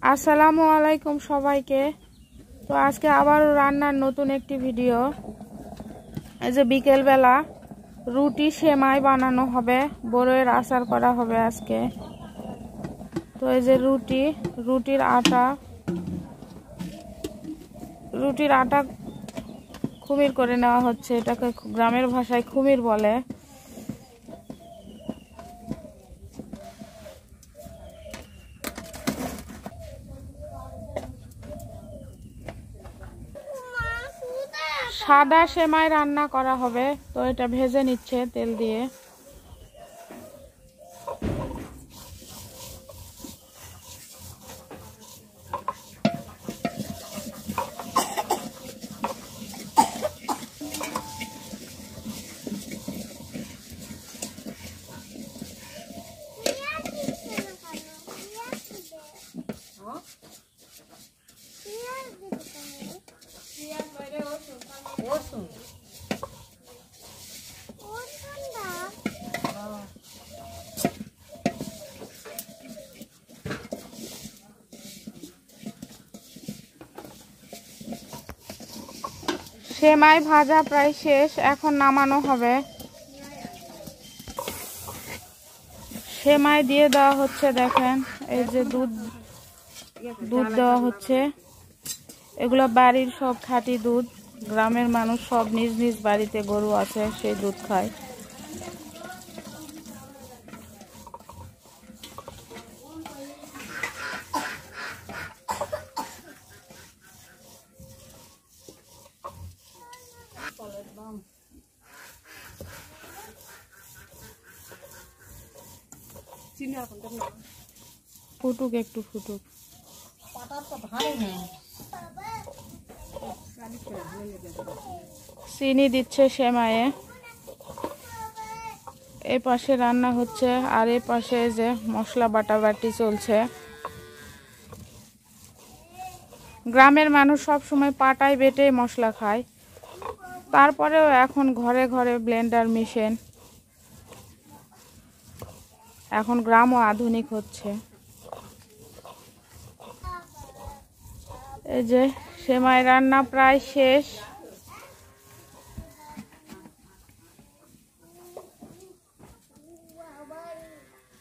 আসসালামু আলাইকুম সবাইকে। তো আজকে আবারও রান্নার নতুন একটি ভিডিও। এই যে বিকেলবেলা রুটি সেমাই বানানো হবে, বড়ইয়ের আচার করা হবে আজকে। তো এই যে রুটির আটা খুমির করে নেওয়া হচ্ছে। এটাকে গ্রামের ভাষায় খুমির বলে। সাদা সেমাই রান্না করা হবে, তো এটা ভেজে নিচ্ছে তেল দিয়ে। সেমাই ভাজা প্রায় শেষ, এখন নামানো হবে। সেমাই দিয়ে দেওয়া হচ্ছে, দেখেন এই যে দুধ দেওয়া হচ্ছে। এগুলো বাড়ির সব খাঁটি দুধ। গ্রামের মানুষ সব নিজ নিজ বাড়িতে গরু আছে, সেই দুধ খায়। ফুটুক, একটু ফুটুক। চিনি দিচ্ছে সেমাইয়ে। এই পাশে রান্না হচ্ছে, আর এই পাশে যে মশলা বাটাবাটি চলছে। গ্রামের মানুষ সব সময় পাটায় বেটে মশলা খায়, তারপরেও এখন ঘরে ঘরে ব্লেন্ডার মেশিন। এখন গ্রামও আধুনিক হচ্ছে। এই যে সেমাই রান্না প্রায় শেষ।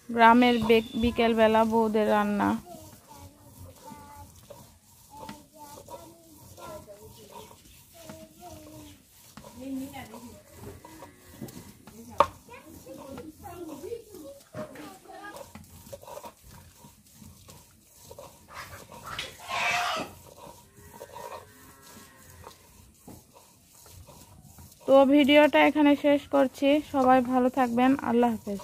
গ্রামের বিকেলবেলা বউদের রান্না। তো ভিডিওটা এখানে শেষ করছি। সবাই ভালো থাকবেন। আল্লাহ হাফেজ।